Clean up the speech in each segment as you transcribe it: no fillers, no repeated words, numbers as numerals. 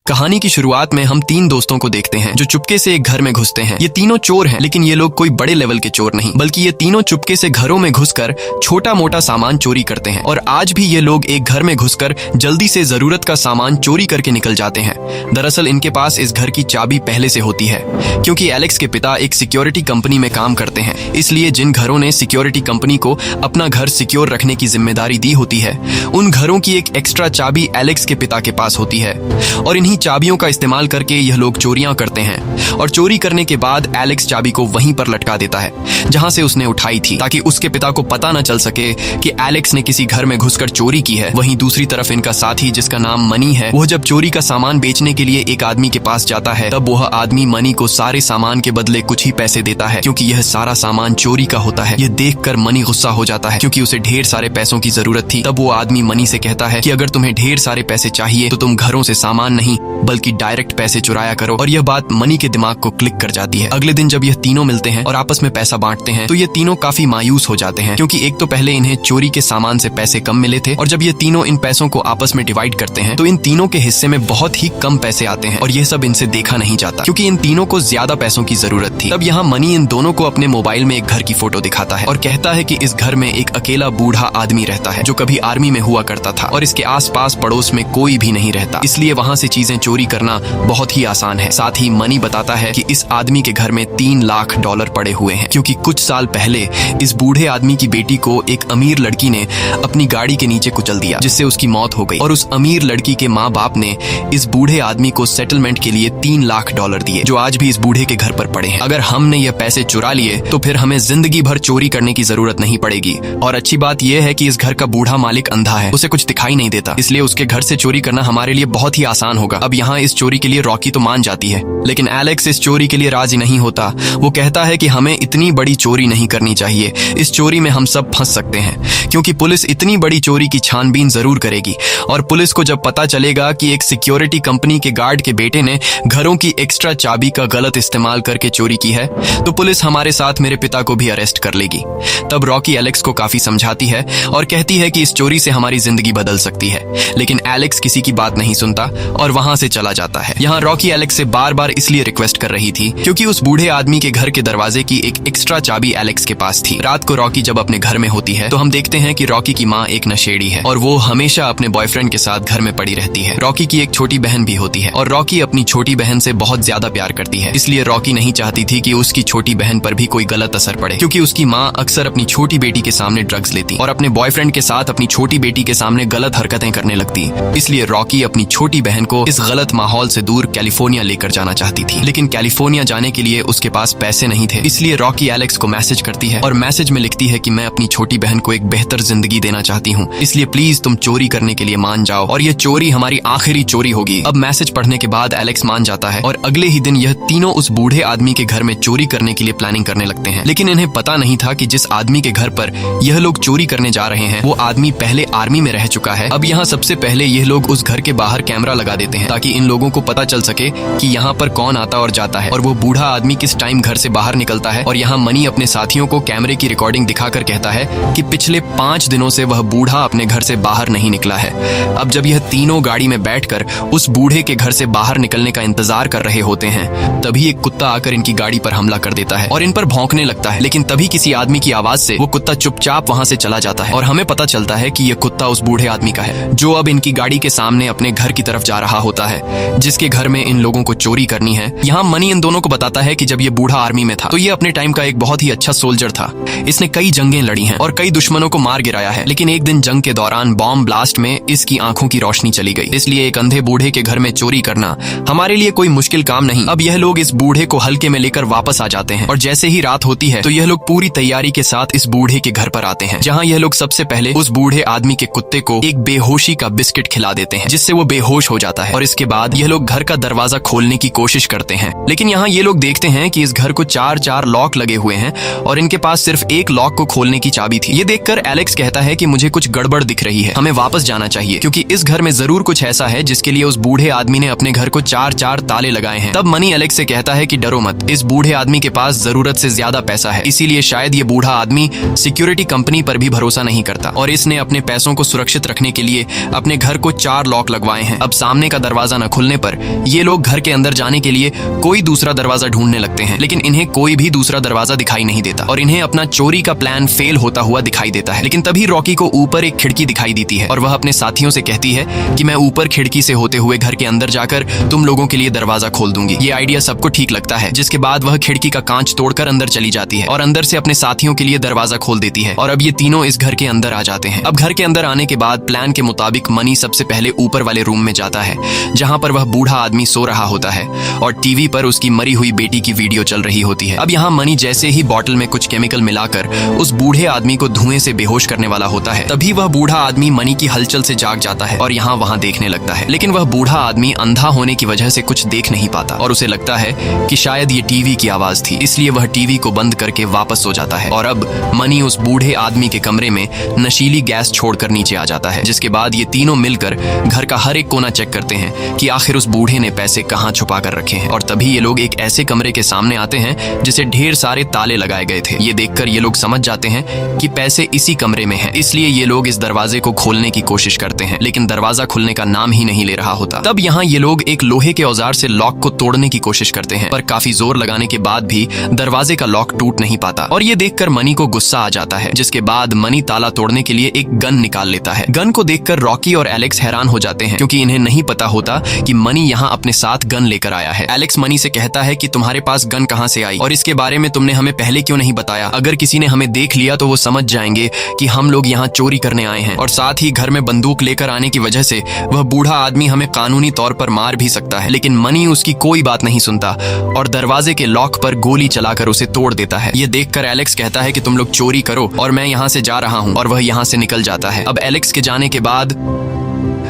कहानी की शुरुआत में हम तीन दोस्तों को देखते हैं जो चुपके से एक घर में घुसते हैं। ये तीनों चोर हैं, लेकिन ये लोग कोई बड़े लेवल के चोर नहीं, बल्कि ये तीनों चुपके से घरों में घुसकर छोटा मोटा सामान चोरी करते हैं। और आज भी ये लोग एक घर में घुसकर जल्दी से जरूरत का सामान चोरी करके निकल जाते हैं। दरअसल इनके पास इस घर की चाबी पहले से होती है, क्योंकि एलेक्स के पिता एक सिक्योरिटी कंपनी में काम करते हैं। इसलिए जिन घरों ने सिक्योरिटी कंपनी को अपना घर सिक्योर रखने की जिम्मेदारी दी होती है, उन घरों की एक एक्स्ट्रा चाबी एलेक्स के पिता के पास होती है। और इन्हीं चाबियों का इस्तेमाल करके यह लोग चोरियां करते हैं। और चोरी करने के बाद एलेक्स चाबी को वहीं पर लटका देता है जहां से उसने उठाई थी, ताकि उसके पिता को पता न चल सके कि एलेक्स ने किसी घर में घुसकर चोरी की है। वहीं दूसरी तरफ इनका साथी, जिसका नाम मनी है, वह जब चोरी का सामान बेचने के लिए एक आदमी के पास जाता है, तब वह आदमी मनी को सारे सामान के बदले कुछ ही पैसे देता है, क्योंकि यह सारा सामान चोरी का होता है। यह देखकर मनी गुस्सा हो जाता है, क्योंकि उसे ढेर सारे पैसों की जरूरत थी। तब वो आदमी मनी से कहता है कि अगर तुम्हें ढेर सारे पैसे चाहिए तो तुम घरों से सामान नहीं बल्कि डायरेक्ट पैसे चुराया करो। और यह बात मनी के दिमाग को क्लिक कर जाती है। अगले दिन जब यह तीनों मिलते हैं और आपस में पैसा बांटते हैं, तो ये तीनों काफी मायूस हो जाते हैं, क्योंकि एक तो पहले इन्हें चोरी के सामान से पैसे कम मिले थे, और जब ये तीनों इन पैसों को आपस में डिवाइड करते हैं तो इन तीनों के हिस्से में बहुत ही कम पैसे आते हैं। और यह सब इनसे देखा नहीं जाता, क्योंकि इन तीनों को ज्यादा पैसों की जरूरत थी। तब यहाँ मनी इन दोनों को अपने मोबाइल में एक घर की फोटो दिखाता है और कहता है कि इस घर में एक अकेला बूढ़ा आदमी रहता है, जो कभी आर्मी में हुआ करता था, और इसके आसपास पड़ोस में कोई भी नहीं रहता, इसलिए वहाँ से चीजें चोरी करना बहुत ही आसान है। साथ ही मनी बताता है कि इस आदमी के घर में $3 लाख पड़े हुए हैं, क्योंकि कुछ साल पहले इस बूढ़े आदमी की बेटी को एक अमीर लड़की ने अपनी गाड़ी के नीचे कुचल दिया, जिससे उसकी मौत हो गई। और उस अमीर लड़की के माँ बाप ने इस बूढ़े आदमी को सेटलमेंट के लिए $3 लाख दिए, जो आज भी इस बूढ़े के घर पर पड़े हैं। अगर हमने ये पैसे चुरा लिए तो फिर हमें जिंदगी भर चोरी करने की जरूरत नहीं पड़ेगी। और अच्छी बात यह है कि इस घर का बूढ़ा मालिक अंधा है, उसे कुछ दिखाई नहीं देता, इसलिए उसके घर से चोरी करना हमारे लिए बहुत ही आसान होगा। अब यहाँ इस चोरी के लिए रॉकी तो मान जाती है, लेकिन एलेक्स इस चोरी के लिए राजी नहीं होता। वो कहता है कि हमें इतनी बड़ी चोरी नहीं करनी चाहिए, इस चोरी में हम सब फंस सकते हैं, क्योंकि पुलिस इतनी बड़ी चोरी की छानबीन जरूर करेगी। और पुलिस को जब पता चलेगा कि एक सिक्योरिटी कंपनी के गार्ड के बेटे ने घरों की एक्स्ट्रा चाबी का गलत इस्तेमाल करके चोरी की है, तो पुलिस हमारे साथ मेरे पिता को भी अरेस्ट कर लेगी। तब रॉकी एलेक्स को काफी समझाती है और कहती है कि इस चोरी से हमारी जिंदगी बदल सकती है, लेकिन एलेक्स किसी की बात नहीं सुनता और वहां से चला जाता है। यहाँ रॉकी एलेक्स से बार बार इसलिए रिक्वेस्ट कर रही थी, क्योंकि उस बूढ़े आदमी के घर के दरवाजे की एक एक्स्ट्रा चाबी एलेक्स के पास थी। रात को रॉकी जब अपने घर में होती है, तो हम देखते हैं कि रॉकी की माँ एक नशेड़ी है और वो हमेशा अपने बॉयफ्रेंड के साथ घर में पड़ी रहती है। रॉकी की एक छोटी बहन भी होती है, और रॉकी अपनी छोटी बहन से बहुत ज्यादा प्यार करती है, इसलिए रॉकी नहीं चाहती थी कि उसकी छोटी बहन पर भी कोई गलत असर पड़े, क्योंकि उसकी माँ अक्सर अपनी छोटी बेटी के सामने ड्रग्स लेती और अपने बॉयफ्रेंड के साथ अपनी छोटी बेटी के सामने गलत हरकतें करने लगती। इसलिए रॉकी अपनी छोटी बहन को इस गलत माहौल से दूर कैलिफोर्निया लेकर जाना चाहती थी, लेकिन कैलिफोर्निया जाने के लिए उसके पास पैसे नहीं थे। इसलिए रॉकी एलेक्स को मैसेज करती है और मैसेज में लिखती है कि मैं अपनी छोटी बहन को एक बेहतर जिंदगी देना चाहती हूँ, इसलिए प्लीज तुम चोरी करने के लिए मान जाओ, और यह चोरी हमारी आखिरी चोरी होगी। अब मैसेज पढ़ने के बाद एलेक्स मान जाता है और अगले ही दिन यह तीनों उस बूढ़े आदमी के घर में चोरी करने के लिए प्लानिंग करने लगते हैं। लेकिन इन्हें पता नहीं था कि जिस आदमी के घर पर यह लोग चोरी करने जा रहे हैं, वो आदमी पहले आर्मी में रह चुका है। अब यहाँ सबसे पहले यह लोग उस घर के बाहर कैमरा लगा देते हैं, ताकि इन लोगों को पता चल सके कि यहाँ पर कौन आता और जाता है और वो बूढ़ा आदमी किस टाइम घर से बाहर निकलता है। और यहाँ मनी अपने साथियों को कैमरे की रिकॉर्डिंग दिखाकर कहता है कि पिछले 5 दिनों से वह बूढ़ा अपने घर से बाहर नहीं निकला है। अब जब यह तीनों गाड़ी में बैठकर उस बूढ़े के घर से बाहर निकलने का इंतजार कर रहे होते हैं, तभी एक कुत्ता आकर इनकी गाड़ी पर हमला कर देता है और इन पर भौंकने लगता है। लेकिन तभी किसी आदमी की आवाज से वो कुत्ता चुपचाप वहां से चला जाता है और हमें पता चलता है कि यह कुत्ता उस बूढ़े आदमी का है, जो अब इनकी गाड़ी के सामने अपने घर की तरफ जा रहा होता है, जिसके घर में इन लोगों को चोरी करनी है। यहाँ मनी इन दोनों को बताता है कि जब ये बूढ़ा आर्मी में था, तो ये अपने टाइम का एक बहुत ही अच्छा सोल्जर था। इसने कई जंगें लड़ी हैं और कई दुश्मनों को मार गिराया है, लेकिन एक दिन जंग के दौरान बॉम्ब ब्लास्ट में इसकी आंखों की रोशनी चली गई। इसलिए एक अंधे बूढ़े के घर में चोरी करना हमारे लिए कोई मुश्किल काम नहीं। अब यह लोग इस बूढ़े को हल्के में लेकर वापस आ जाते हैं, और जैसे ही रात होती है तो यह लोग पूरी तैयारी के साथ इस बूढ़े के घर पर आते हैं, जहाँ यह लोग सबसे पहले उस बूढ़े आदमी के कुत्ते को एक बेहोशी का बिस्किट खिला देते हैं, जिससे वो बेहोश हो जाता है। और इसके बाद यह लोग घर का दरवाजा खोलने की कोशिश करते हैं, लेकिन यहाँ ये लोग देखते हैं कि इस घर को 4 लॉक लगे हुए हैं और इनके पास सिर्फ एक लॉक को खोलने की चाबी थी। ये देखकर एलेक्स कहता है कि मुझे कुछ गड़बड़ दिख रही है, हमें वापस जाना चाहिए, क्योंकि इस घर में जरूर कुछ ऐसा है जिसके लिए उस बूढ़े आदमी ने अपने घर को 4 ताले लगाए हैं। तब मनी एलेक्स से कहता है कि डरो मत, इस बूढ़े आदमी के पास जरूरत से ज्यादा पैसा है, इसीलिए शायद ये बूढ़ा आदमी सिक्योरिटी कंपनी पर भी भरोसा नहीं करता और इसने अपने पैसों को सुरक्षित रखने के लिए अपने घर को 4 लॉक लगवाए हैं। अब सामने का दरवाजा न खुलने पर ये लोग घर के अंदर जाने के लिए कोई दूसरा दरवाजा ढूंढने लगते हैं, लेकिन इन्हें कोई भी दूसरा दरवाजा दिखाई नहीं देता और इन्हें अपना चोरी का प्लान फेल होता हुआ दिखाई देता है। लेकिन तभी रॉकी को ऊपर एक खिड़की दिखाई देती है और वह अपने साथियों से कहती है कि मैं ऊपर खिड़की से होते हुए घर के अंदर जाकर तुम लोगों के लिए दरवाजा खोल दूंगी। ये आइडिया सबको ठीक लगता है, जिसके बाद वह खिड़की का कांच तोड़कर अंदर चली जाती है और अंदर से अपने साथियों के लिए दरवाजा खोल देती है और अब ये तीनों इस घर के अंदर आ जाते हैं। अब घर के अंदर आने के बाद प्लान के मुताबिक मनी सबसे पहले ऊपर वाले रूम में जाता है, जहां पर वह बूढ़ा आदमी सो रहा होता है और टीवी पर उसकी मरी हुई बेटी की वीडियो चल रही होती है। अब यहाँ मनी जैसे ही बॉटल में कुछ केमिकल मिलाकर उस बूढ़े आदमी को धुएं से बेहोश करने वाला होता है, तभी वह बूढ़ा आदमी मनी की हलचल से जाग जाता है और यहाँ वहां देखने लगता है। लेकिन वह बूढ़ा आदमी अंधा होने की वजह से कुछ देख नहीं पाता और उसे लगता है कि शायद ये टीवी की आवाज थी, इसलिए वह टीवी को बंद करके वापस सो जाता है। और अब मनी उस बूढ़े आदमी के कमरे में नशीली गैस छोड़कर नीचे आ जाता है, जिसके बाद ये तीनों मिलकर घर का हर एक कोना चेक करते हैं कि आखिर उस बूढ़े ने पैसे कहाँ छुपा कर रखे हैं। और तभी ये लोग एक ऐसे कमरे के सामने आते हैं जिसे ढेर सारे ताले लगाए गए थे। ये देखकर ये लोग समझ जाते हैं कि पैसे इसी कमरे में हैं, इसलिए ये लोग इस दरवाजे को खोलने की कोशिश करते हैं, लेकिन दरवाजा खुलने का नाम ही नहीं ले रहा होता। तब यहाँ ये लोग एक लोहे के औजार से लॉक को तोड़ने की कोशिश करते हैं, पर काफी जोर लगाने के बाद भी दरवाजे का लॉक टूट नहीं पाता और ये देखकर मनी को गुस्सा आ जाता है, जिसके बाद मनी ताला तोड़ने के लिए एक गन निकाल लेता है। गन को देखकर रॉकी और एलेक्स हैरान हो जाते हैं, क्योंकि इन्हें नहीं पता होता कि मनी यहाँ अपने साथ गन लेकर आया है। एलेक्स मनी से कहता है कि तुम्हारे पास गन कहाँ से आई और इसके बारे में तुमने हमें पहले क्यों नहीं बताया? अगर किसी ने हमें देख लिया तो वो समझ जाएंगे कि हम लोग यहाँ चोरी करने आए हैं और साथ ही घर में बंदूक लेकर आने की वजह से वह बूढ़ा आदमी हमें कानूनी तौर पर मार भी सकता है। लेकिन मनी उसकी कोई बात नहीं सुनता और दरवाजे के लॉक पर गोली चलाकर उसे तोड़ देता है। ये देखकर एलेक्स कहता है कि तुम लोग चोरी करो और मैं यहाँ से जा रहा हूँ, और वह यहाँ से निकल जाता है। अब एलेक्स के जाने के बाद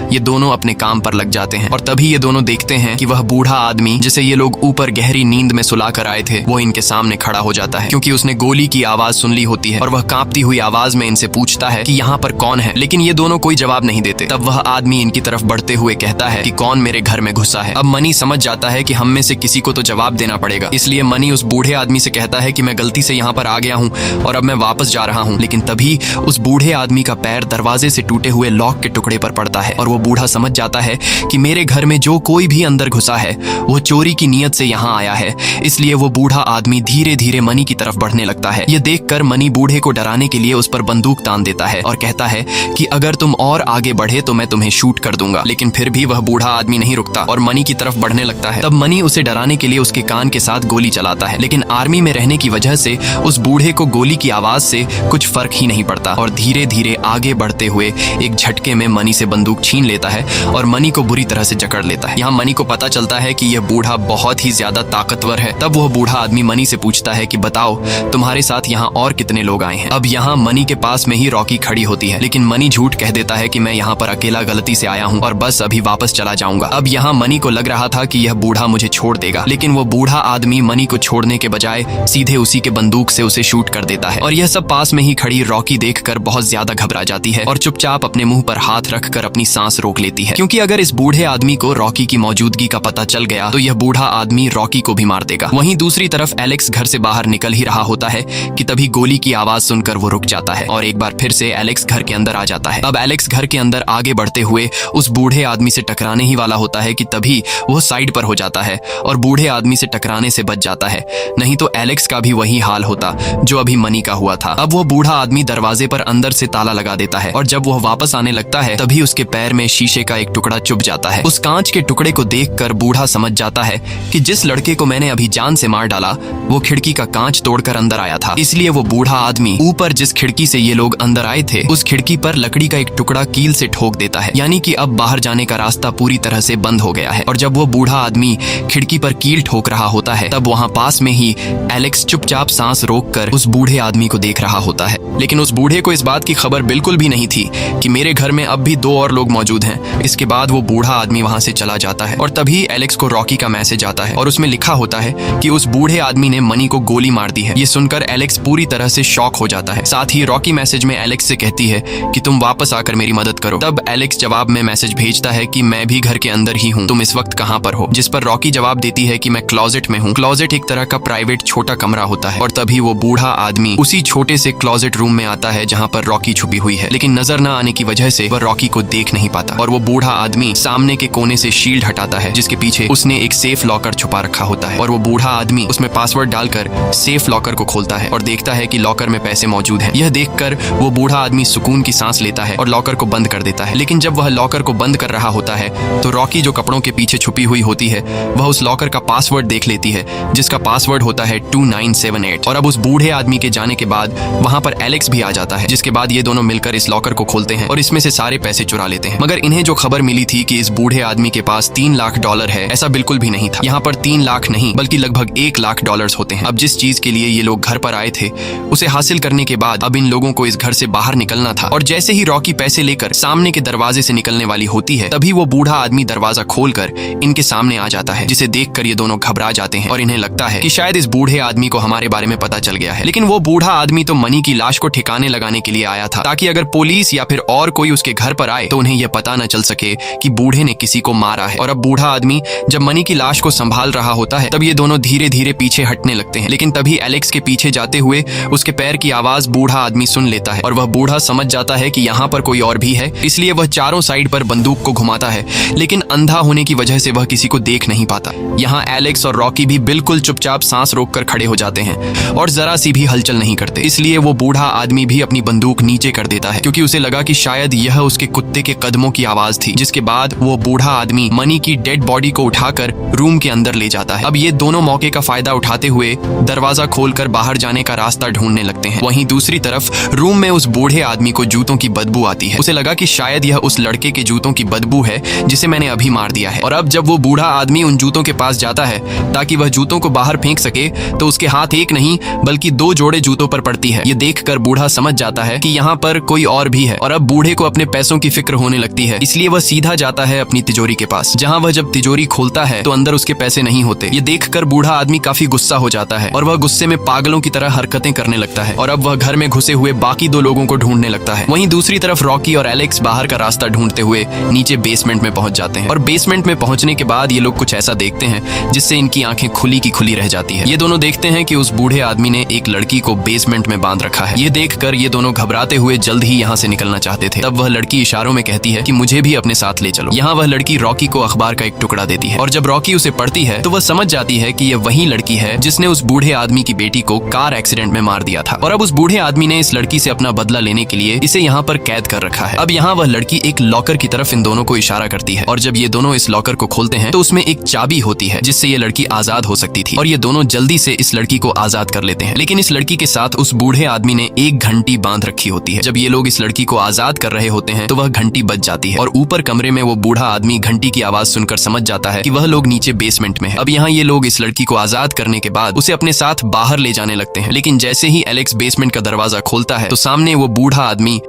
ये दोनों अपने काम पर लग जाते हैं और तभी ये दोनों देखते हैं कि वह बूढ़ा आदमी जिसे ये लोग ऊपर गहरी नींद में सुला कर आए थे, वो इनके सामने खड़ा हो जाता है, क्योंकि उसने गोली की आवाज सुन ली होती है और वह कांपती हुई आवाज में इनसे पूछता है कि यहाँ पर कौन है। लेकिन ये दोनों कोई जवाब नहीं देते। तब वह आदमी इनकी तरफ बढ़ते हुए कहता है कि कौन मेरे घर में घुसा है। अब मनी समझ जाता है कि हम में से किसी को तो जवाब देना पड़ेगा, इसलिए मनी उस बूढ़े आदमी से कहता है कि मैं गलती से यहाँ पर आ गया हूँ और अब मैं वापस जा रहा हूँ। लेकिन तभी उस बूढ़े आदमी का पैर दरवाजे से टूटे हुए लॉक के टुकड़े पर पड़ता है और वो बूढ़ा समझ जाता है कि मेरे घर में जो कोई भी अंदर घुसा है वो चोरी की नीयत से यहाँ आया है। इसलिए वो बूढ़ा आदमी धीरे धीरे मनी की तरफ बढ़ने लगता है। ये देखकर मनी बूढ़े को डराने के लिए उस पर बंदूक तान देता है और कहता है कि अगर तुम और आगे बढ़े तो मैं तुम्हें शूट कर दूंगा। लेकिन फिर भी वह बूढ़ा आदमी नहीं रुकता और मनी की तरफ बढ़ने लगता है। तब मनी उसे डराने के लिए उसके कान के साथ गोली चलाता है, लेकिन आर्मी में रहने की वजह से उस बूढ़े को गोली की आवाज से कुछ फर्क ही नहीं पड़ता और धीरे धीरे आगे बढ़ते हुए एक झटके में मनी से बंदूक छीन लेता है और मनी को बुरी तरह से जकड़ लेता है। यहाँ मनी को पता चलता है कि यह बूढ़ा बहुत ही ज्यादा ताकतवर है। तब वह बूढ़ा आदमी मनी से पूछता है कि बताओ तुम्हारे साथ यहाँ और कितने लोग आए हैं। अब यहाँ मनी के पास में ही रॉकी खड़ी होती है, लेकिन मनी झूठ कह देता है कि मैं यहाँ पर अकेला गलती से आया हूँ और बस अभी वापस चला जाऊंगा। अब यहाँ मनी को लग रहा था कि यह बूढ़ा मुझे छोड़ देगा, लेकिन वो बूढ़ा आदमी मनी को छोड़ने के बजाय सीधे उसी के बंदूक से उसे शूट कर देता है। और यह सब पास में ही खड़ी रॉकी देखकर बहुत ज्यादा घबरा जाती है और चुपचाप अपने मुंह पर हाथ रखकर अपनी सांस रोक लेती है, क्योंकि अगर इस बूढ़े आदमी को रॉकी की मौजूदगी का पता चल गया तो यह बूढ़ा आदमी रॉकी को भी मार देगा। वहीं दूसरी तरफ एलेक्स घर से बाहर निकल ही रहा होता है कि तभी गोली की आवाज सुनकर वो रुक जाता है और एक बार फिर से एलेक्स घर के अंदर आ जाता है। अब एलेक्स घर के अंदर आगे बढ़ते हुए उस बूढ़े आदमी से टकराने ही वाला होता है कि तभी वो साइड पर हो जाता है और बूढ़े आदमी से टकराने से बच जाता है, नहीं तो एलेक्स का भी वही हाल होता जो अभी मनी का हुआ था। अब वो बूढ़ा आदमी दरवाजे पर अंदर से ताला लगा देता है और जब वह वापस आने लगता है तभी उसके पैर में शीशे का एक टुकड़ा चुभ जाता है। उस कांच के टुकड़े को देखकर बूढ़ा समझ जाता है कि जिस लड़के को मैंने अभी जान से मार डाला वो खिड़की का कांच तोड़कर अंदर आया था। इसलिए वो बूढ़ा आदमी ऊपर जिस खिड़की से ये लोग अंदर आए थे उस खिड़की पर लकड़ी का एक टुकड़ा कील से ठोक देता है, यानी कि अब बाहर जाने का रास्ता पूरी तरह से बंद हो गया है। और जब वो बूढ़ा आदमी खिड़की पर कील ठोक रहा होता है तब वहाँ पास में ही एलेक्स चुपचाप सांस रोककर उस बूढ़े आदमी को देख रहा होता है। लेकिन उस बूढ़े को इस बात की खबर बिल्कुल भी नहीं थी कि मेरे घर में अब भी 2 और लोग मौजूद हैं। इसके बाद वो बूढ़ा आदमी वहाँ से चला जाता है और तभी एलेक्स को रॉकी का मैसेज आता है और उसमें लिखा होता है कि उस बूढ़े आदमी ने मनी को गोली मार दी है। ये सुनकर एलेक्स पूरी तरह से शॉक हो जाता है। साथ ही रॉकी मैसेज में एलेक्स से कहती है कि तुम वापस आकर मेरी मदद करो। तब एलेक्स जवाब में मैसेज भेजता है कि मैं भी घर के अंदर ही हूँ, तुम इस वक्त कहाँ पर हो? जिस पर रॉकी जवाब देती है कि मैं क्लोजेट में हूँ। क्लोजेट एक तरह का प्राइवेट छोटा कमरा होता है और तभी वो बूढ़ा आदमी उसी छोटे से क्लोजेट रूम में आता है जहाँ पर रॉकी छुपी हुई है, लेकिन नजर न आने की वजह से वह रॉकी को देख नहीं पाता। पाता और वो बूढ़ा आदमी सामने के कोने से शील्ड हटाता है जिसके पीछे उसने एक सेफ लॉकर छुपा रखा होता है और वो बूढ़ा आदमी उसमें पासवर्ड डालकर सेफ लॉकर को खोलता है और देखता है कि लॉकर में पैसे मौजूद हैं। यह देखकर वो बूढ़ा आदमी सुकून की सांस लेता है और लॉकर को बंद कर देता है। लेकिन जब वह लॉकर को बंद कर रहा होता है तो रॉकी जो कपड़ों के पीछे छुपी हुई होती है वह उस लॉकर का पासवर्ड देख लेती है जिसका पासवर्ड होता है 2978। और अब उस बूढ़े आदमी के जाने के बाद वहां पर एलेक्स भी आ जाता है जिसके बाद ये दोनों मिलकर इस लॉकर को खोलते हैं और इसमें से सारे पैसे चुरा लेते हैं। मगर इन्हें जो खबर मिली थी कि इस बूढ़े आदमी के पास $3 लाख है, ऐसा बिल्कुल भी नहीं था। यहाँ पर 3 लाख नहीं बल्कि लगभग $1 लाख होते हैं। अब जिस चीज के लिए ये लोग घर पर आए थे उसे हासिल करने के बाद अब इन लोगों को इस घर से बाहर निकलना था और जैसे ही रॉकी पैसे लेकर सामने के दरवाजे से निकलने वाली होती है तभी वो बूढ़ा आदमी दरवाजा खोलकर इनके सामने आ जाता है जिसे देखकर ये दोनों घबरा जाते हैं और इन्हें लगता है कि शायद इस बूढ़े आदमी को हमारे बारे में पता चल गया है। लेकिन वो बूढ़ा आदमी तो मनी की लाश को ठिकाने लगाने के लिए आया था ताकि अगर पुलिस या फिर और कोई उसके घर पर आए तो उन्हें यह पता न चल सके कि बूढ़े ने किसी को मारा है। और अब बूढ़ा आदमी जब मनी की लाश को संभाल रहा होता है तब ये दोनों धीरे धीरे पीछे हटने लगते हैं। लेकिन तभी एलेक्स के पीछे जाते हुए उसके पैर की आवाज बूढ़ा आदमी सुन लेता है और वह बूढ़ा समझ जाता है कि यहाँ पर कोई और भी है, इसलिए वह चारों साइड पर बंदूक को घुमाता है। लेकिन अंधा होने की वजह से वह किसी को देख नहीं पाता। यहाँ एलेक्स और रॉकी भी बिल्कुल चुपचाप सांस रोककर खड़े हो जाते हैं और जरा सी भी हलचल नहीं करते। इसलिए वो बूढ़ा आदमी भी अपनी बंदूक नीचे कर देता है क्योंकि उसे लगा कि शायद यह उसके कुत्ते के कदमों की आवाज थी। जिसके बाद वो बूढ़ा आदमी मनी की डेड बॉडी को उठाकर रूम के अंदर ले जाता है। अब ये दोनों मौके का फायदा उठाते हुए दरवाजा खोलकर बाहर जाने का रास्ता ढूंढने लगते हैं। वहीं दूसरी तरफ रूम में उस बूढ़े आदमी को जूतों की बदबू आती है। उसे लगा कि शायद यह उस लड़के के जूतों की बदबू है जिसे मैंने अभी मार दिया है। और अब जब वो बूढ़ा आदमी उन जूतों के पास जाता है ताकि वह जूतों को बाहर फेंक सके तो उसके हाथ एक नहीं बल्कि 2 जोड़े जूतों पर पड़ती है। ये देखकर बूढ़ा समझ जाता है कि यहाँ पर कोई और भी है और अब बूढ़े को अपने पैसों की फिक्र होने लगती है। इसलिए वह सीधा जाता है अपनी तिजोरी के पास, जहाँ वह जब तिजोरी खोलता है तो अंदर उसके पैसे नहीं होते। ये देखकर बूढ़ा आदमी काफी गुस्सा हो जाता है और वह गुस्से में पागलों की तरह हरकतें करने लगता है और अब वह घर में घुसे हुए बाकी 2 लोगों को ढूंढने लगता है। वहीं दूसरी तरफ रॉकी और एलेक्स बाहर का रास्ता ढूंढते हुए नीचे बेसमेंट में पहुंच जाते हैं और बेसमेंट में पहुंचने के बाद ये लोग कुछ ऐसा देखते हैं जिससे इनकी आंखें खुली की खुली रह जाती है। ये दोनों देखते हैं कि उस बूढ़े आदमी ने एक लड़की को बेसमेंट में बांध रखा है। ये देखकर ये दोनों घबराते हुए जल्द ही यहाँ से निकलना चाहते थे। तब वह लड़की इशारों में कहती है कि मुझे भी अपने साथ ले चलो। यहाँ वह लड़की रॉकी को अखबार का एक टुकड़ा देती है और जब रॉकी उसे पढ़ती है तो वह समझ जाती है कि यह वही लड़की है जिसने उस बूढ़े आदमी की बेटी को कार एक्सीडेंट में मार दिया था और अब उस बूढ़े आदमी ने इस लड़की से अपना बदला लेने के लिए इसे यहाँ पर कैद कर रखा है। अब यहाँ वह लड़की एक लॉकर की तरफ इन दोनों को इशारा करती है और जब ये दोनों इस लॉकर को खोलते हैं तो उसमें एक चाबी होती है जिससे ये लड़की आजाद हो सकती थी और ये दोनों जल्दी से इस लड़की को आजाद कर लेते हैं। लेकिन इस लड़की के साथ उस बूढ़े आदमी ने एक घंटी बांध रखी होती है। जब ये लोग इस लड़की को आजाद कर रहे होते हैं तो वह घंटी बज जाती है और ऊपर कमरे में वो बूढ़ा आदमी घंटी की आवाज सुनकर समझ जाता है कि वह लोग नीचे बेसमेंट में है। अब यहाँ ये लोग इस लड़की को आजाद करने के बाद उसे अपने साथ बाहर ले जाने लगते हैं। लेकिन जैसे ही एलेक्स बेसमेंट का दरवाजा खोलता है तो सामने वो बूढ़ा आदमी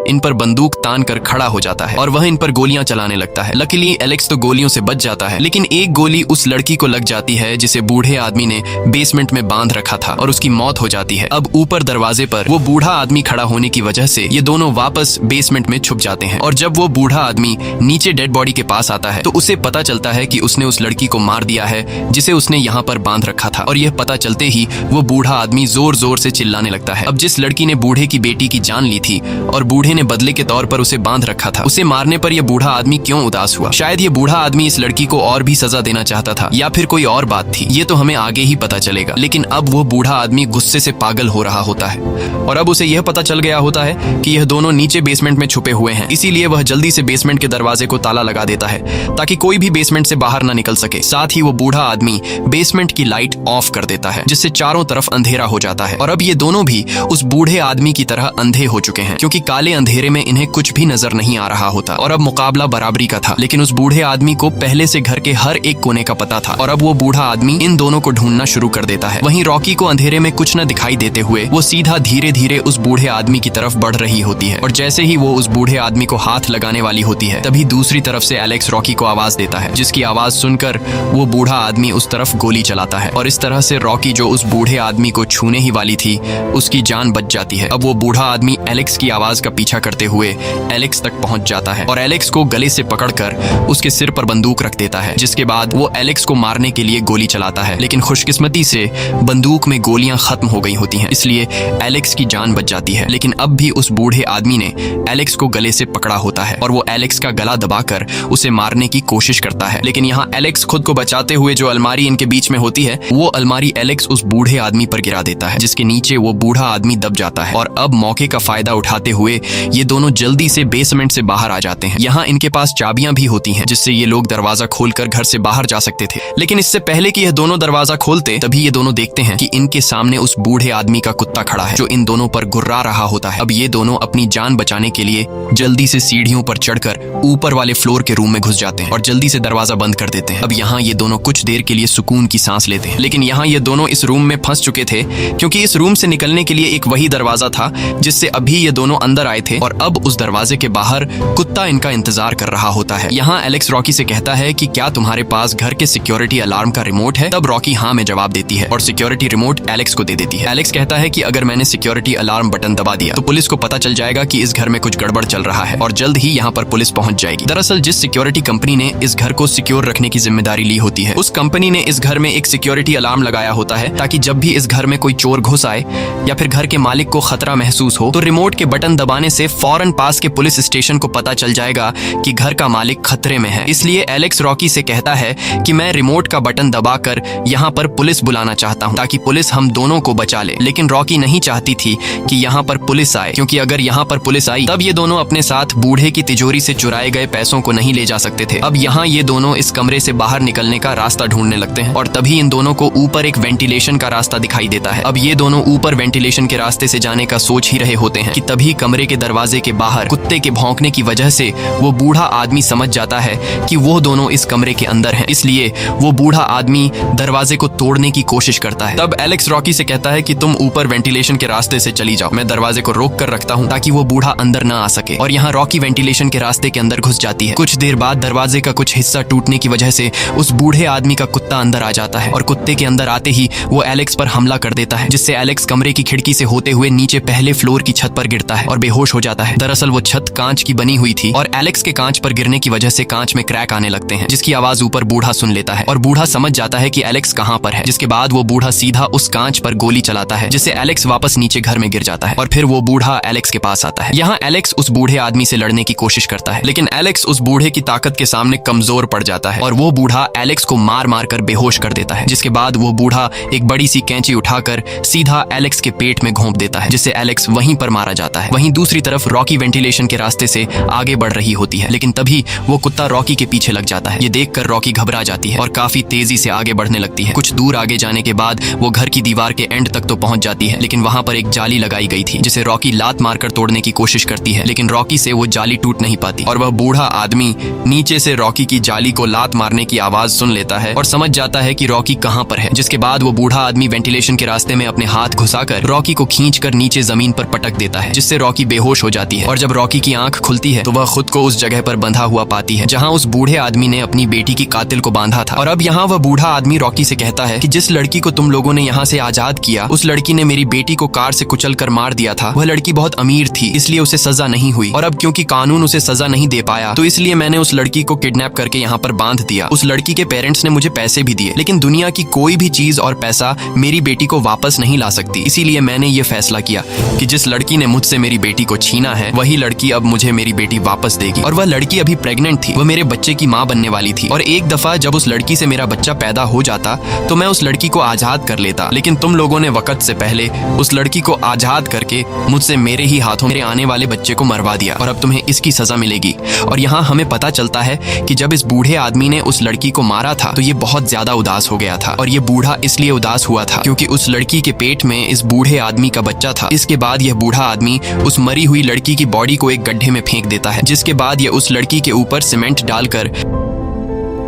इन पर बंदूक तान कर खड़ा हो जाता है और वह इन पर गोलियां चलाने लगता है। लकीली एलेक्स तो गोलियों से बच जाता है लेकिन एक गोली उस लड़की को लग जाती है जिसे बूढ़े आदमी ने बेसमेंट में बांध रखा था और उसकी मौत हो जाती है। अब ऊपर दरवाजे पर वो बूढ़ा आदमी खड़ा होने की वजह से ये दोनों वापस बेसमेंट में छुप जाते हैं और जब वो बूढ़ा आदमी नीचे डेड बॉडी के पास आता है तो उसे पता चलता है कि उसने उस लड़की को मार दिया है जिसे उसने यहाँ पर बांध रखा था। और यह पता चलते ही वो बूढ़ा आदमी जोर जोर से चिल्लाने लगता है। अब जिस लड़की ने बूढ़े की बेटी की जान ली थी और बूढ़े ने बदले के तौर पर उसे बांध रखा था, उसे मारने पर यह बूढ़ा आदमी क्यों उदास हुआ? शायद ये बूढ़ा आदमी इस लड़की को और भी सजा देना चाहता था या फिर कोई और बात थी, ये तो हमें आगे ही पता चलेगा। लेकिन अब वो बूढ़ा आदमी गुस्से से पागल हो रहा होता है और अब उसे यह पता चल गया होता है कि यह दोनों नीचे बेसमेंट में छुपे हुए हैं। इसीलिए वह जल्दी से बेसमेंट के दरवाजे को ताला लगा देता है ताकि कोई भी बेसमेंट से बाहर ना निकल सके। साथ ही वो बूढ़ा आदमी बेसमेंट की लाइट ऑफ कर देता है जिससे चारों तरफ अंधेरा हो जाता है और अब ये दोनों भी उस बूढ़े आदमी की तरह अंधे हो चुके हैं क्योंकि काले अंधेरे में इन्हें कुछ भी नजर नहीं आ रहा होता। और अब मुकाबला बराबरी का था लेकिन उस बूढ़े आदमी को पहले से घर के हर एक कोने का पता था और अब वो बूढ़ा आदमी इन दोनों को ढूंढना शुरू कर देता है। वहीं रॉकी को अंधेरे में कुछ न दिखाई देते हुए वो सीधा धीरे धीरे उस बूढ़े आदमी की तरफ बढ़ रही होती है और जैसे ही वो उस बूढ़े आदमी को हाथ लगाने वाली होती है तभी दूसरी तरफ से एलेक्स रॉकी को आवाज देता है जिसकी आवाज सुनकर वो बूढ़ा आदमी उस तरफ गोली चलाता है और इस तरह से रॉकी जो उस बूढ़े आदमी को छूने ही वाली थी उसकी जान बच जाती है। अब वो बूढ़ा आदमी एलेक्स की आवाज का पीछा पीछा करते हुए एलेक्स तक पहुंच जाता है और एलेक्स को गले से पकड़कर उसके सिर पर बंदूक रख देता है, जिसके बाद वो एलेक्स को मारने के लिए गोली चलाता है। लेकिन खुशकिस्मती से बंदूक में गोलियां खत्म हो गई होती हैं, इसलिए एलेक्स की जान बच जाती है। लेकिन अब भी उस बूढ़े आदमी ने एलेक्स को गले से पकड़ा होता है और वो एलेक्स का गला दबाकर उसे मारने की कोशिश करता है। लेकिन यहाँ एलेक्स खुद को बचाते हुए जो अलमारी इनके बीच में होती है, वो अलमारी एलेक्स उस बूढ़े आदमी पर गिरा देता है, जिसके नीचे वो बूढ़ा आदमी दब जाता है। और अब मौके का फायदा उठाते हुए ये दोनों जल्दी से बेसमेंट से बाहर आ जाते हैं। यहाँ इनके पास चाबियां भी होती हैं, जिससे ये लोग दरवाजा खोलकर घर से बाहर जा सकते थे। लेकिन इससे पहले कि यह दोनों दरवाजा खोलते, तभी ये दोनों देखते हैं कि इनके सामने उस बूढ़े आदमी का कुत्ता खड़ा है, जो इन दोनों पर गुर्रा रहा होता है। अब ये दोनों अपनी जान बचाने के लिए जल्दी से सीढ़ियों पर चढ़कर ऊपर वाले फ्लोर के रूम में घुस जाते हैं और जल्दी से दरवाजा बंद कर देते हैं। अब यहाँ ये दोनों कुछ देर के लिए सुकून की सांस लेते हैं। लेकिन यहाँ ये दोनों इस रूम में फंस चुके थे, क्योंकि इस रूम से निकलने के लिए एक वही दरवाजा था जिससे अभी ये दोनों अंदर आए थे, और अब उस दरवाजे के बाहर कुत्ता इनका इंतजार कर रहा होता है। यहाँ एलेक्स रॉकी से कहता है कि क्या तुम्हारे पास घर के सिक्योरिटी अलार्म का रिमोट है? तब रॉकी हाँ में जवाब देती है और सिक्योरिटी रिमोट एलेक्स को दे देती है। एलेक्स कहता है कि अगर मैंने सिक्योरिटी अलार्म बटन दबा दिया तो पुलिस को पता चल जाएगा कि इस घर में कुछ गड़बड़ चल रहा है और जल्द ही यहाँ पर पुलिस पहुंच जाएगी। दरअसल जिस सिक्योरिटी कंपनी ने इस घर को सिक्योर रखने की जिम्मेदारी ली होती है, उस कंपनी ने इस घर में एक सिक्योरिटी अलार्म लगाया होता है, ताकि जब भी इस घर में कोई चोर घुस आए या फिर घर के मालिक को खतरा महसूस हो तो रिमोट के बटन दबाने से फौरन पास के पुलिस स्टेशन को पता चल जाएगा कि घर का मालिक खतरे में है। इसलिए एलेक्स रॉकी से कहता है कि मैं रिमोट का बटन दबाकर यहाँ पर पुलिस बुलाना चाहता हूँ, ताकि पुलिस हम दोनों को बचा ले। लेकिन रॉकी नहीं चाहती थी कि यहाँ पर पुलिस आए, क्योंकि अगर यहाँ पर पुलिस आई तब ये दोनों अपने साथ बूढ़े की तिजोरी से चुराए गए पैसों को नहीं ले जा सकते थे। अब यहाँ ये दोनों इस कमरे से बाहर निकलने का रास्ता ढूंढने लगते हैं और तभी इन दोनों को ऊपर एक वेंटिलेशन का रास्ता दिखाई देता है। अब ये दोनों ऊपर वेंटिलेशन के रास्ते से जाने का सोच ही रहे होते हैं कि तभी कमरे के दरवाजे के बाहर कुत्ते के भौंकने की वजह से वो बूढ़ा आदमी समझ जाता है कि वो दोनों इस कमरे के अंदर हैं। इसलिए वो बूढ़ा आदमी दरवाजे को तोड़ने की कोशिश करता है। तब एलेक्स रॉकी से कहता है कि तुम ऊपर वेंटिलेशन के रास्ते से चली जाओ, मैं दरवाजे को रोक कर रखता हूँ ताकि वो बूढ़ा अंदर ना आ सके। और यहाँ रॉकी वेंटिलेशन के रास्ते के अंदर घुस जाती है। कुछ देर बाद दरवाजे का कुछ हिस्सा टूटने की वजह से उस बूढ़े आदमी का कुत्ता अंदर आ जाता है और कुत्ते के अंदर आते ही वो एलेक्स पर हमला कर देता है, जिससे एलेक्स कमरे की खिड़की से होते हुए नीचे पहले फ्लोर की छत पर गिरता है और बेहोश हो जाता है। दरअसल वो छत कांच की बनी हुई थी और एलेक्स के कांच पर गिरने की वजह से कांच में क्रैक आने लगते हैं, जिसकी आवाज ऊपर बूढ़ा सुन लेता है और बूढ़ा समझ जाता है कि एलेक्स कहां पर है। जिसके बाद वो बूढ़ा सीधा उस कांच पर गोली चलाता है, जिससे एलेक्स वापस नीचे घर में गिर जाता है और फिर वो बूढ़ा एलेक्स के पास आता है। यहाँ एलेक्स उस बूढ़े आदमी से लड़ने की कोशिश करता है, लेकिन एलेक्स उस बूढ़े की ताकत के सामने कमजोर पड़ जाता है और वो बूढ़ा एलेक्स को मार मार कर बेहोश कर देता है। जिसके बाद वो बूढ़ा एक बड़ी सी कैंची उठाकर सीधा एलेक्स के पेट में घोंप देता है, जिससे एलेक्स वहीं पर मारा जाता है। वहीं दूसरी तरफ रॉकी वेंटिलेशन के रास्ते से आगे बढ़ रही होती है, लेकिन तभी वो कुत्ता रॉकी के पीछे लग जाता है। ये देखकर रॉकी घबरा जाती है और काफी तेजी से आगे बढ़ने लगती है। कुछ दूर आगे जाने के बाद वो घर की दीवार के एंड तक तो पहुंच जाती है, लेकिन वहां पर एक जाली लगाई गई थी, जिसे रॉकी लात मारकर तोड़ने की कोशिश करती है, लेकिन रॉकी से वो जाली टूट नहीं पाती और वह बूढ़ा आदमी नीचे से रॉकी की जाली को लात मारने की आवाज सुन लेता है और समझ जाता है कि रॉकी कहां पर है। जिसके बाद वो बूढ़ा आदमी वेंटिलेशन के रास्ते में अपने हाथ घुसाकर रॉकी को खींचकर नीचे जमीन पर पटक देता है, जिससे रॉकी बेहोश हो जाती है। और जब रॉकी की आंख खुलती है तो वह खुद को उस जगह पर बंधा हुआ पाती है जहां उस बूढ़े आदमी ने अपनी बेटी की कातिल को बांधा था। और अब यहाँ वह बूढ़ा आदमी रॉकी से कहता है कि जिस लड़की को तुम लोगों ने यहाँ से आजाद किया, उस लड़की ने मेरी बेटी को कार से कुचल कर मार दिया था। वह लड़की बहुत अमीर थी, इसलिए उसे सजा नहीं हुई, और अब क्योंकि कानून उसे सजा नहीं दे पाया तो इसलिए मैंने उस लड़की को किडनैप करके यहाँ पर बांध दिया। उस लड़की के पेरेंट्स ने मुझे पैसे भी दिए, लेकिन दुनिया की कोई भी चीज और पैसा मेरी बेटी को वापस नहीं ला सकती। इसीलिए मैंने ये फैसला किया कि जिस लड़की ने मुझसे मेरी बेटी को छीना है, वही लड़की अब मुझे मेरी बेटी वापस देगी। और वह लड़की अभी प्रेग्नेंट थी, वह मेरे बच्चे की माँ बनने वाली थी, और एक दफा जब उस लड़की से मेरा बच्चा पैदा हो जाता तो मैं उस लड़की को आजाद कर लेता, लेकिन तुम लोगों ने वक्त से पहले उस लड़की को आजाद करके मुझसे मेरे ही हाथों मेरे आने वाले बच्चे को मरवा दिया, और अब तुम्हें इसकी सजा मिलेगी। और यहाँ हमें पता चलता है कि जब इस बूढ़े आदमी ने उस लड़की को मारा था तो ये बहुत ज्यादा उदास हो गया था, और ये बूढ़ा इसलिए उदास हुआ था क्योंकि उस लड़की के पेट में इस बूढ़े आदमी का बच्चा था। इसके बाद यह बूढ़ा आदमी उस मरी हुई लड़की की बॉडी को एक गड्ढे में फेंक देता है, जिसके बाद यह उस लड़की के ऊपर सीमेंट डालकर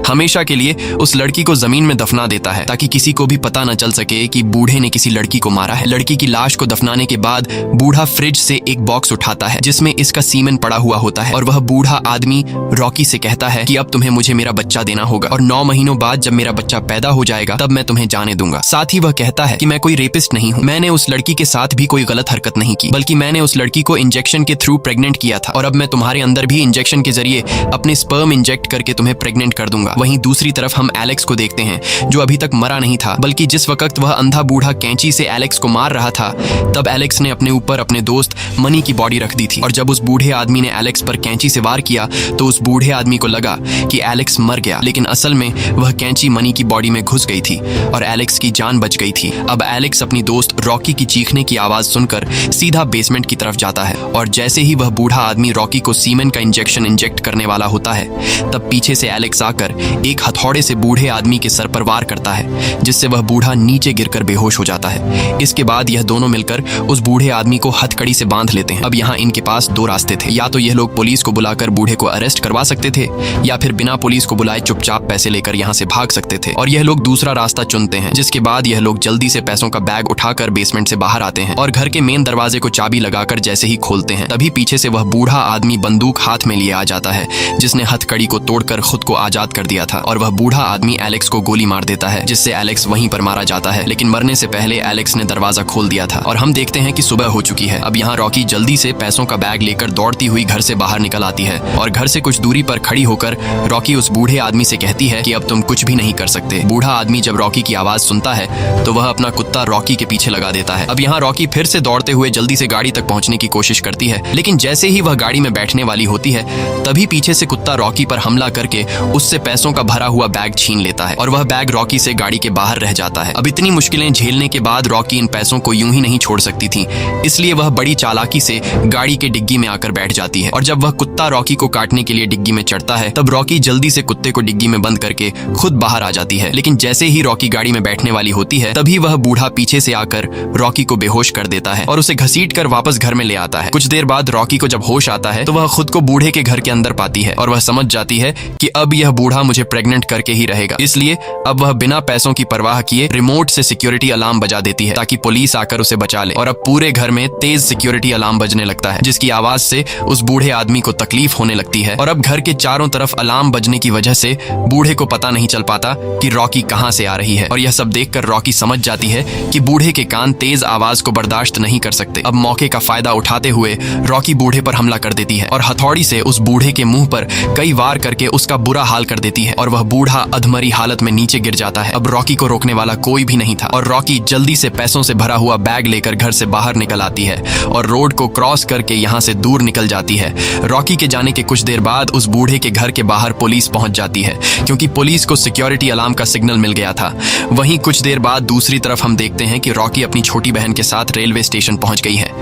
हमेशा के लिए उस लड़की को जमीन में दफना देता है ताकि किसी को भी पता न चल सके कि बूढ़े ने किसी लड़की को मारा है। लड़की की लाश को दफनाने के बाद बूढ़ा फ्रिज से एक बॉक्स उठाता है जिसमें इसका सीमेन पड़ा हुआ होता है और वह बूढ़ा आदमी रॉकी से कहता है कि अब तुम्हें मुझे मेरा बच्चा देना होगा और 9 महीनों बाद जब मेरा बच्चा पैदा हो जाएगा तब मैं तुम्हें जाने दूंगा। साथ ही वह कहता है कि मैं कोई रेपिस्ट नहीं हूँ, मैंने उस लड़की के साथ भी कोई गलत हरकत नहीं की, बल्कि मैंने उस लड़की को इंजेक्शन के थ्रू प्रेग्नेंट किया था और अब मैं तुम्हारे अंदर भी इंजेक्शन के जरिए अपने स्पर्म इंजेक्ट करके तुम्हें प्रेग्नेंट कर दूंगा। वहीं दूसरी तरफ हम एलेक्स को देखते हैं जो अभी तक मरा नहीं था, बल्कि जिस वक्त वह अंधा बूढ़ा कैंची से एलेक्स को मार रहा था तब एलेक्स ने अपने ऊपर अपने दोस्त मनी की बॉडी रख दी थी और जब उस बूढ़े आदमी ने एलेक्स पर कैंची से वार किया तो उस बूढ़े आदमी को लगा कि एलेक्स मर गया, लेकिन असल में वह कैंची मनी की बॉडी में घुस गई थी और एलेक्स की जान बच गई थी। अब एलेक्स अपनी दोस्त रॉकी की चीखने की आवाज सुनकर सीधा बेसमेंट की तरफ जाता है और जैसे ही वह बूढ़ा आदमी रॉकी को सीमेन का इंजेक्शन इंजेक्ट करने वाला होता है तब पीछे से एलेक्स आकर एक हथौड़े से बूढ़े आदमी के सर पर वार करता है जिससे वह बूढ़ा नीचे गिरकर बेहोश हो जाता है। इसके बाद यह दोनों मिलकर उस बूढ़े आदमी को हथकड़ी से बांध लेते हैं। अब यहाँ इनके पास 2 रास्ते थे, या तो यह लोग पुलिस को बुलाकर बूढ़े को अरेस्ट करवा सकते थे या फिर बिना पुलिस को बुलाए चुपचाप पैसे लेकर यहाँ से भाग सकते थे, और यह लोग दूसरा रास्ता चुनते हैं। जिसके बाद यह लोग जल्दी से पैसों का बैग उठाकर बेसमेंट से बाहर आते हैं और घर के मेन दरवाजे को चाबी लगाकर जैसे ही खोलते हैं तभी पीछे से वह बूढ़ा आदमी बंदूक हाथ में लिए आ जाता है जिसने हथकड़ी को तोड़कर खुद को आजाद कर दिया था और वह बूढ़ा आदमी एलेक्स को गोली मार देता है जिससे एलेक्स वहीं पर मारा जाता है। लेकिन मरने से पहले एलेक्स ने दरवाजा खोल दिया था और हम देखते हैं कि सुबह हो चुकी है। अब यहाँ रॉकी जल्दी से पैसों का बैग लेकर दौड़ती हुई घर से बाहर निकल आती है और घर से कुछ दूरी पर खड़ी होकर रॉकी उस बूढ़े आदमी से कहती है कि अब तुम कुछ भी नहीं कर सकते। बूढ़ा आदमी जब रॉकी की आवाज सुनता है तो वह अपना कुत्ता रॉकी के पीछे लगा देता है। अब यहाँ रॉकी फिर से दौड़ते हुए जल्दी से गाड़ी तक पहुंचने की कोशिश करती है, लेकिन जैसे ही वह गाड़ी में बैठने वाली होती है तभी पीछे से कुत्ता रॉकी पर हमला करके उससे पैसों का भरा हुआ बैग छीन लेता है और वह बैग रॉकी से गाड़ी के बाहर रह जाता है। अब इतनी मुश्किलें झेलने के बाद रॉकी इन पैसों को यूं ही नहीं छोड़ सकती थी, इसलिए वह बड़ी चालाकी से गाड़ी के डिग्गी में आकर बैठ जाती है और जब वह कुत्ता रॉकी को काटने के लिए डिग्गी में चढ़ता है तब रॉकी जल्दी से कुत्ते को डिग्गी में बंद करके खुद बाहर आ जाती है। लेकिन जैसे ही रॉकी गाड़ी में बैठने वाली होती है तभी वह बूढ़ा पीछे से आकर रॉकी को बेहोश कर देता है और उसे घसीट कर वापस घर में ले आता है। कुछ देर बाद रॉकी को जब होश आता है तो वह खुद को बूढ़े के घर के अंदर पाती है और वह समझ जाती है कि अब यह बूढ़ा मुझे प्रेग्नेंट करके ही रहेगा, इसलिए अब वह बिना पैसों की परवाह किए रिमोट से सिक्योरिटी अलार्म बजा देती है ताकि पुलिस आकर उसे बचा ले। और अब पूरे घर में तेज सिक्योरिटी अलार्म बजने लगता है जिसकी आवाज से उस बूढ़े आदमी को तकलीफ होने लगती है और अब घर के चारों तरफ अलार्म बजने की वजह से बूढ़े को पता नहीं चल पाता कि रॉकी कहां से आ रही है और यह सब देखकर रॉकी समझ जाती है कि बूढ़े के कान तेज आवाज को बर्दाश्त नहीं कर सकते। अब मौके का फायदा उठाते हुए रॉकी बूढ़े पर हमला कर देती है और हथौड़ी से उस बूढ़े के मुंह पर कई वार करके उसका बुरा हाल कर देती है और वह बूढ़ा अधमरी हालत में नीचे गिर जाता है। अब रॉकी को रोकने वाला कोई भी नहीं था और रॉकी जल्दी से पैसों से भरा हुआ बैग लेकर घर से बाहर निकल आती है और रोड को क्रॉस करके यहाँ से दूर निकल जाती है। रॉकी के जाने के कुछ देर बाद उस बूढ़े के घर के बाहर पुलिस पहुंच जाती है क्योंकि पुलिस को सिक्योरिटी अलार्म का सिग्नल मिल गया था। वहीं कुछ देर बाद दूसरी तरफ हम देखते हैं कि रॉकी अपनी छोटी बहन के साथ रेलवे स्टेशन पहुंच गई है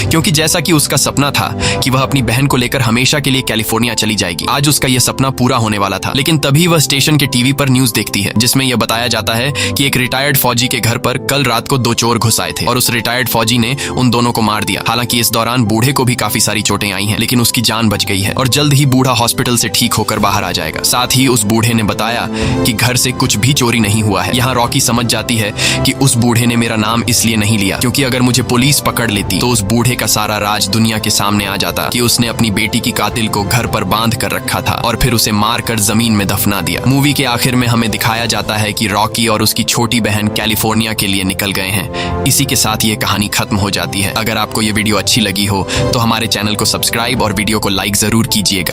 क्योंकि जैसा कि उसका सपना था कि वह अपनी बहन को लेकर हमेशा के लिए कैलिफोर्निया चली जाएगी, आज उसका यह सपना पूरा होने वाला था। लेकिन तभी वह स्टेशन के टीवी पर न्यूज देखती है जिसमें यह बताया जाता है कि एक रिटायर्ड फौजी के घर पर कल रात को 2 चोर घुस आए थे और उस रिटायर्ड फौजी ने उन दोनों को मार दिया। हालांकि इस दौरान बूढ़े को भी काफी सारी चोटें आई हैं, लेकिन उसकी जान बच गई है और जल्द ही बूढ़ा हॉस्पिटल से ठीक होकर बाहर आ जाएगा। साथ ही उस बूढ़े ने बताया कि घर से कुछ भी चोरी नहीं हुआ है। यहाँ रॉकी समझ जाती है कि उस बूढ़े ने मेरा नाम इसलिए नहीं लिया क्योंकि अगर मुझे पुलिस पकड़ लेती तो उस बूढ़े का सारा राज दुनिया के सामने आ जाता कि उसने अपनी बेटी की कातिल को घर पर बांध कर रखा था और फिर उसे मारकर जमीन में दफना दिया। मूवी के आखिर में हमें दिखाया जाता है कि रॉकी और उसकी छोटी बहन कैलिफोर्निया के लिए निकल गए हैं। इसी के साथ ये कहानी खत्म हो जाती है। अगर आपको ये वीडियो अच्छी लगी हो तो हमारे चैनल को सब्सक्राइब और वीडियो को लाइक जरूर कीजिएगा।